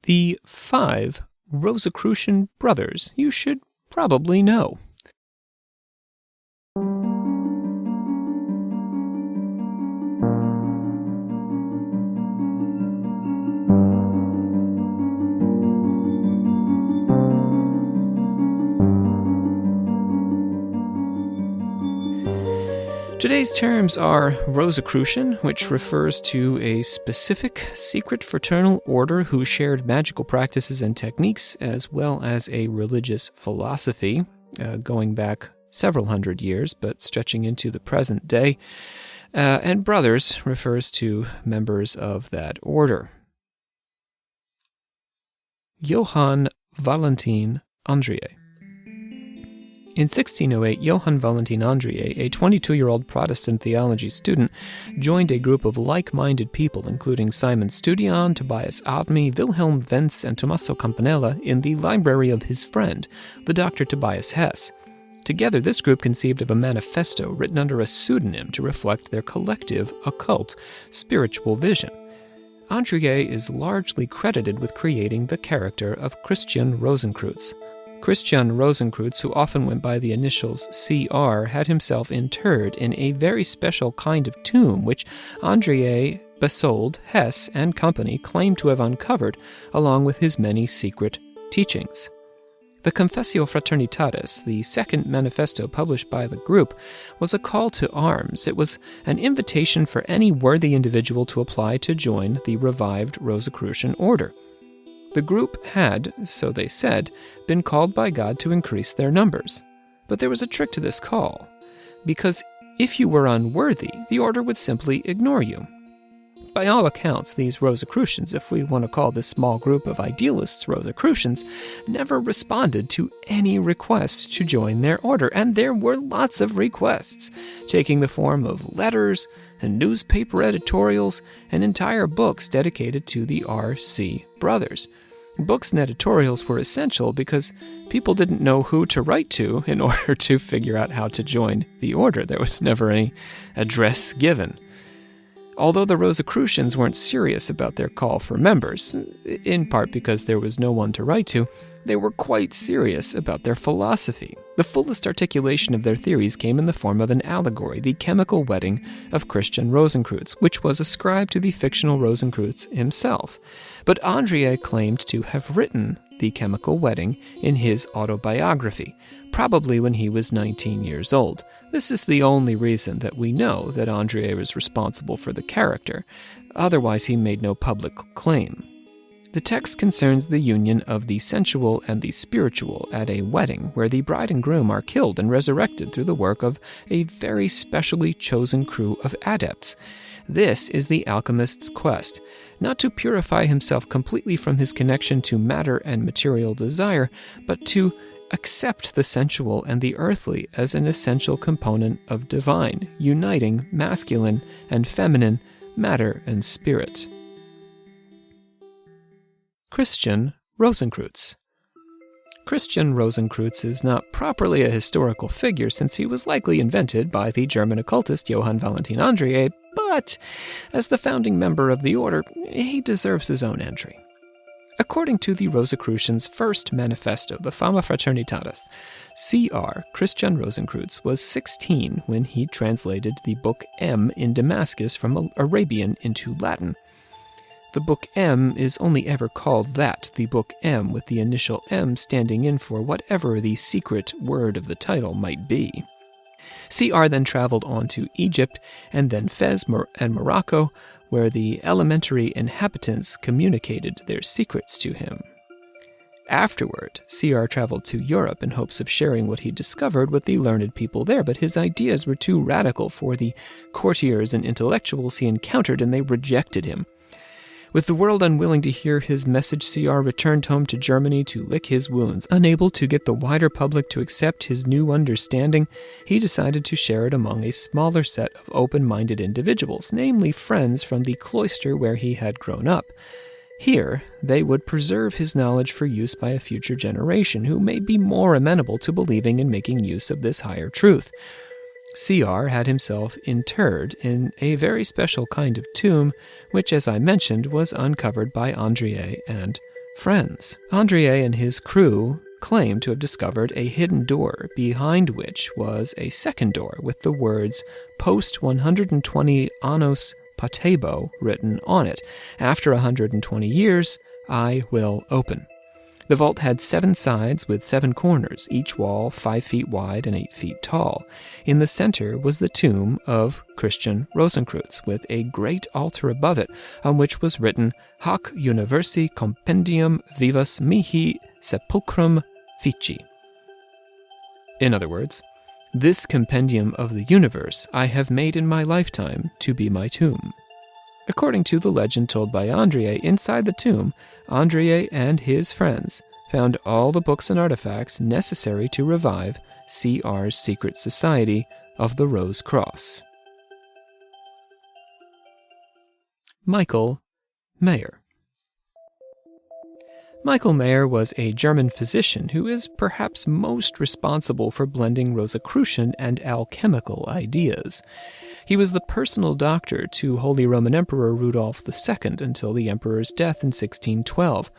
the 5 Rosicrucian brothers you should probably know. Today's terms are Rosicrucian, which refers to a specific secret fraternal order who shared magical practices and techniques, as well as a religious philosophy, going back several hundred years, but stretching into the present day. And brothers refers to members of that order. Johann Valentin Andrej. In 1608, Johann Valentin Andrej, a 22-year-old Protestant theology student, joined a group of like-minded people, including Simon Studian, Tobias Admi, Wilhelm Wentz, and Tommaso Campanella, in the library of his friend, the Dr. Tobias Hess. Together, this group conceived of a manifesto written under a pseudonym to reflect their collective, occult, spiritual vision. Andrej is largely credited with creating the character of Christian Rosicrucian. Christian Rosicrucian, who often went by the initials CR, had himself interred in a very special kind of tomb which Andrej, Besold, Hess, and company claimed to have uncovered, along with his many secret teachings. The Confessio Fraternitatis, the second manifesto published by the group, was a call to arms. It was an invitation for any worthy individual to apply to join the revived Rosicrucian order. The group had, so they said, been called by God to increase their numbers. But there was a trick to this call, because if you were unworthy, the order would simply ignore you. By all accounts, these Rosicrucians, if we want to call this small group of idealists Rosicrucians, never responded to any request to join their order, and there were lots of requests, taking the form of letters and newspaper editorials and entire books dedicated to the R.C. brothers. Books and editorials were essential because people didn't know who to write to in order to figure out how to join the order. There was never any address given. Although the Rosicrucians weren't serious about their call for members, in part because there was no one to write to, they were quite serious about their philosophy. The fullest articulation of their theories came in the form of an allegory, the chemical wedding of Christian Rosicrucian, which was ascribed to the fictional Rosicrucian himself. But Andrej claimed to have written the chemical wedding in his autobiography, probably when he was 19 years old. This is the only reason that we know that Andrej was responsible for the character. Otherwise, he made no public claim. The text concerns the union of the sensual and the spiritual at a wedding where the bride and groom are killed and resurrected through the work of a very specially chosen crew of adepts. This is the alchemist's quest, not to purify himself completely from his connection to matter and material desire, but to accept the sensual and the earthly as an essential component of divine, uniting masculine and feminine, matter and spirit. Christian Rosicrucian. Christian Rosicrucian is not properly a historical figure since he was likely invented by the German occultist Johann Valentin Andrej, but as the founding member of the order, he deserves his own entry. According to the Rosicrucians' first manifesto, the Fama Fraternitatis, C.R. Christian Rosicrucian was 16 when he translated the Book M in Damascus from Arabian into Latin. The Book M is only ever called that, the Book M, with the initial M standing in for whatever the secret word of the title might be. C.R. then traveled on to Egypt and then Fez and Morocco, where the elementary inhabitants communicated their secrets to him. Afterward, C.R. traveled to Europe in hopes of sharing what he discovered with the learned people there, but his ideas were too radical for the courtiers and intellectuals he encountered, and they rejected him. With the world unwilling to hear his message, C.R. returned home to Germany to lick his wounds. Unable to get the wider public to accept his new understanding, he decided to share it among a smaller set of open-minded individuals, namely friends from the cloister where he had grown up. Here, they would preserve his knowledge for use by a future generation who may be more amenable to believing and making use of this higher truth. C.R. had himself interred in a very special kind of tomb, which, as I mentioned, was uncovered by Andrej and friends. Andrej and his crew claimed to have discovered a hidden door, behind which was a second door with the words Post 120 Annos Patebo written on it. After 120 years, I will open. The vault had 7 sides with 7 corners, each wall 5 feet wide and 8 feet tall. In the center was the tomb of Christian Rosicrucians, with a great altar above it, on which was written, Hac Universi Compendium Vivus Mihi Sepulchrum Fici. In other words, this compendium of the universe I have made in my lifetime to be my tomb. According to the legend told by Andrej, inside the tomb, Andrej and his friends found all the books and artifacts necessary to revive CR's secret society of the Rose Cross. Michael Mayer. Michael Mayer was a German physician who is perhaps most responsible for blending Rosicrucian and alchemical ideas. He was the personal doctor to Holy Roman Emperor Rudolph II until the emperor's death in 1612.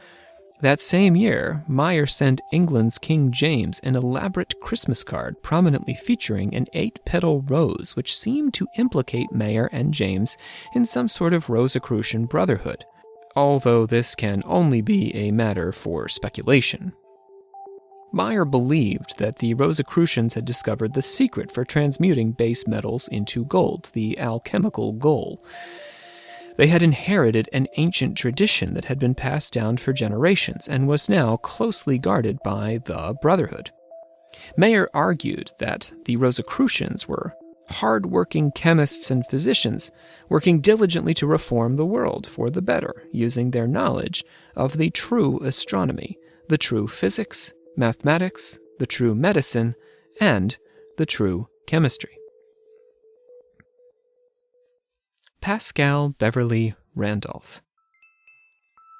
That same year, Mayer sent England's King James an elaborate Christmas card prominently featuring an 8-petal rose which seemed to implicate Mayer and James in some sort of Rosicrucian brotherhood, although this can only be a matter for speculation. Mayer believed that the Rosicrucians had discovered the secret for transmuting base metals into gold, the alchemical goal. They had inherited an ancient tradition that had been passed down for generations and was now closely guarded by the Brotherhood. Mayer argued that the Rosicrucians were hard-working chemists and physicians working diligently to reform the world for the better, using their knowledge of the true astronomy, the true physics, mathematics, the true medicine, and the true chemistry. Pascal Beverly Randolph.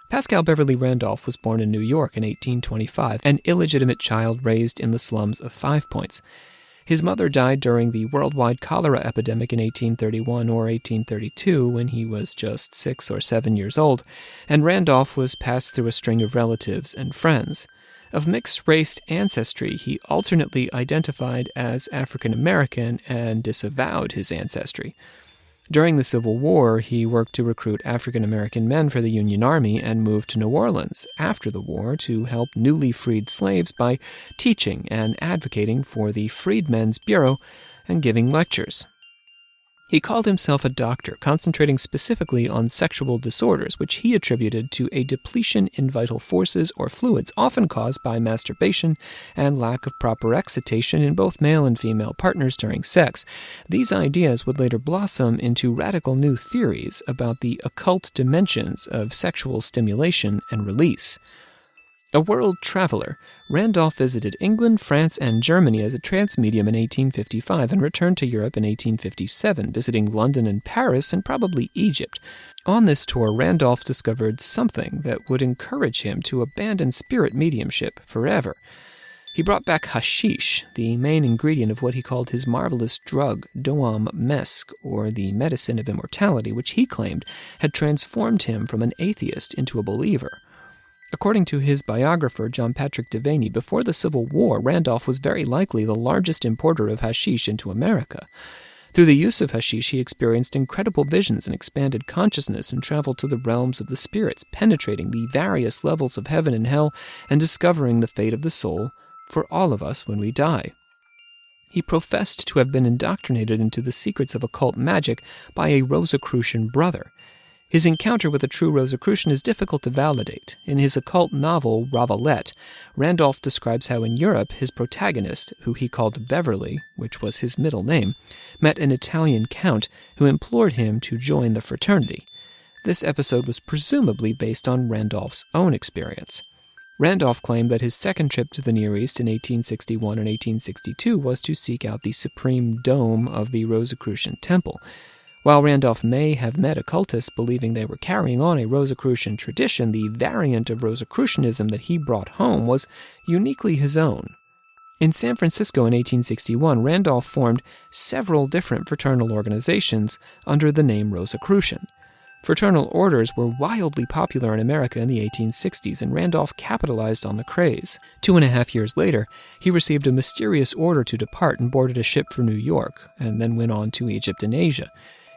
Pascal Beverly Randolph was born in New York in 1825, an illegitimate child raised in the slums of Five Points. His mother died during the worldwide cholera epidemic in 1831 or 1832 when he was just 6 or 7 years old, and Randolph was passed through a string of relatives and friends. Of mixed-race ancestry, he alternately identified as African American and disavowed his ancestry. During the Civil War, he worked to recruit African American men for the Union Army and moved to New Orleans after the war to help newly freed slaves by teaching and advocating for the Freedmen's Bureau and giving lectures. He called himself a doctor, concentrating specifically on sexual disorders, which he attributed to a depletion in vital forces or fluids, often caused by masturbation and lack of proper excitation in both male and female partners during sex. These ideas would later blossom into radical new theories about the occult dimensions of sexual stimulation and release. A world traveler, Randolph visited England, France, and Germany as a trance medium in 1855 and returned to Europe in 1857, visiting London and Paris and probably Egypt. On this tour, Randolph discovered something that would encourage him to abandon spirit mediumship forever. He brought back hashish, the main ingredient of what he called his marvelous drug, Doam Mesk, or the medicine of immortality, which he claimed had transformed him from an atheist into a believer. According to his biographer, John Patrick Devaney, before the Civil War, Randolph was very likely the largest importer of hashish into America. Through the use of hashish, he experienced incredible visions and expanded consciousness and traveled to the realms of the spirits, penetrating the various levels of heaven and hell and discovering the fate of the soul for all of us when we die. He professed to have been indoctrinated into the secrets of occult magic by a Rosicrucian brother. His encounter with a true Rosicrucian is difficult to validate. In his occult novel, Ravalette, Randolph describes how in Europe his protagonist, who he called Beverly, which was his middle name, met an Italian count who implored him to join the fraternity. This episode was presumably based on Randolph's own experience. Randolph claimed that his second trip to the Near East in 1861 and 1862 was to seek out the supreme dome of the Rosicrucian temple. While Randolph may have met occultists believing they were carrying on a Rosicrucian tradition, the variant of Rosicrucianism that he brought home was uniquely his own. In San Francisco in 1861, Randolph formed several different fraternal organizations under the name Rosicrucian. Fraternal orders were wildly popular in America in the 1860s, and Randolph capitalized on the craze. 2.5 years later, he received a mysterious order to depart and boarded a ship for New York, and then went on to Egypt and Asia.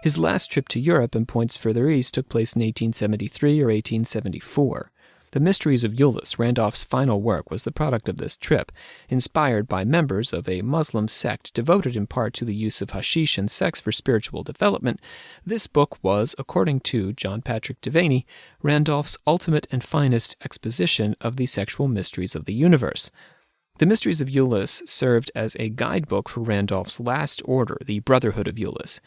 His last trip to Europe and points further east took place in 1873 or 1874. The Mysteries of Euless, Randolph's final work, was the product of this trip, inspired by members of a Muslim sect devoted in part to the use of hashish and sex for spiritual development. This book was, according to John Patrick Devaney, Randolph's ultimate and finest exposition of the sexual mysteries of the universe. The Mysteries of Euless served as a guidebook for Randolph's last order, the Brotherhood of Euless.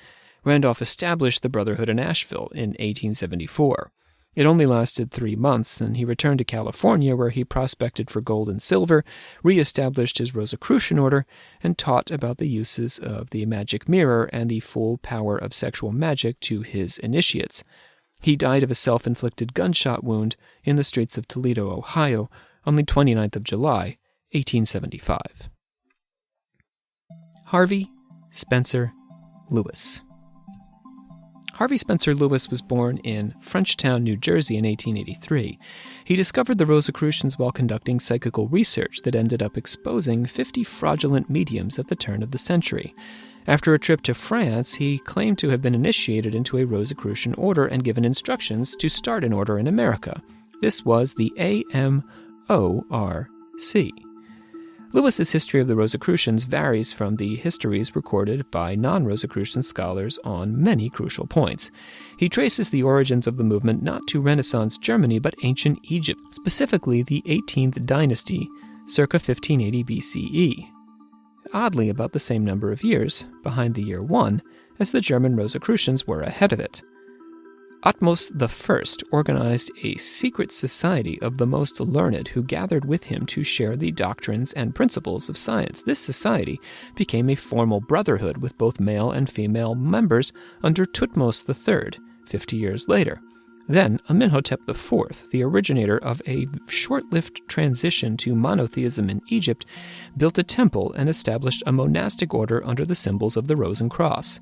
Randolph established the Brotherhood in Asheville in 1874. It only lasted 3 months, and he returned to California, where he prospected for gold and silver, re-established his Rosicrucian order, and taught about the uses of the magic mirror and the full power of sexual magic to his initiates. He died of a self-inflicted gunshot wound in the streets of Toledo, Ohio, on the 29th of July, 1875. Harvey Spencer Lewis. Harvey Spencer Lewis was born in Frenchtown, New Jersey in 1883. He discovered the Rosicrucians while conducting psychical research that ended up exposing 50 fraudulent mediums at the turn of the century. After a trip to France, he claimed to have been initiated into a Rosicrucian order and given instructions to start an order in America. This was the AMORC. Lewis's history of the Rosicrucians varies from the histories recorded by non-Rosicrucian scholars on many crucial points. He traces the origins of the movement not to Renaissance Germany but ancient Egypt, specifically the 18th dynasty, circa 1580 BCE. Oddly, about the same number of years behind the year 1 as the German Rosicrucians were ahead of it. Thutmose I organized a secret society of the most learned who gathered with him to share the doctrines and principles of science. This society became a formal brotherhood with both male and female members under Thutmose III, 50 years later. Then Amenhotep IV, the originator of a short-lived transition to monotheism in Egypt, built a temple and established a monastic order under the symbols of the Rose and Cross.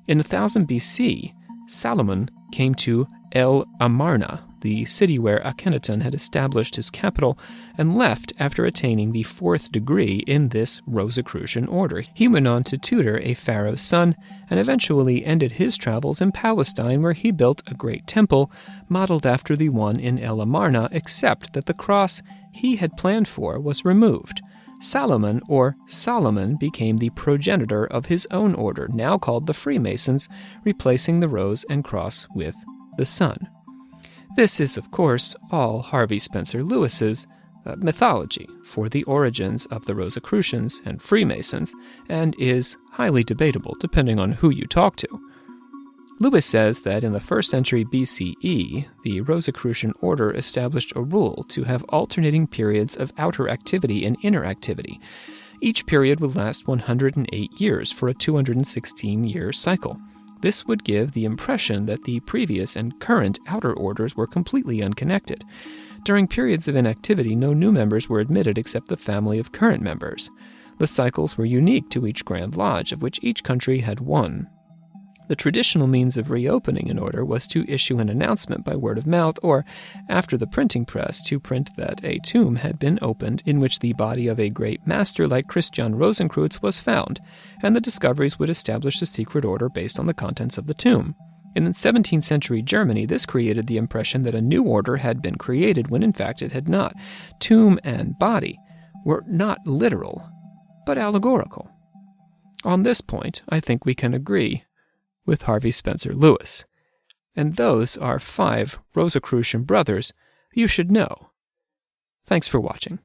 In 1000 BC, Solomon came to El Amarna, the city where Akhenaten had established his capital, and left after attaining the 4th degree in this Rosicrucian order. He went on to tutor a pharaoh's son, and eventually ended his travels in Palestine, where he built a great temple modeled after the one in El Amarna, except that the cross he had planned for was removed. Solomon became the progenitor of his own order, now called the Freemasons, replacing the rose and cross with the sun. This is, of course, all Harvey Spencer Lewis's mythology for the origins of the Rosicrucians and Freemasons, and is highly debatable depending on who you talk to. Lewis says that in the 1st century BCE, the Rosicrucian order established a rule to have alternating periods of outer activity and inner activity. Each period would last 108 years for a 216-year cycle. This would give the impression that the previous and current outer orders were completely unconnected. During periods of inactivity, no new members were admitted except the family of current members. The cycles were unique to each Grand Lodge, of which each country had one. The traditional means of reopening an order was to issue an announcement by word of mouth, or, after the printing press, to print that a tomb had been opened in which the body of a great master like Christian Rosenkreuz was found, and the discoveries would establish a secret order based on the contents of the tomb. In 17th century Germany, this created the impression that a new order had been created when in fact it had not. Tomb and body were not literal, but allegorical. On this point, I think we can agree with Harvey Spencer Lewis. And those are 5 Rosicrucian brothers you should know. Thanks for watching.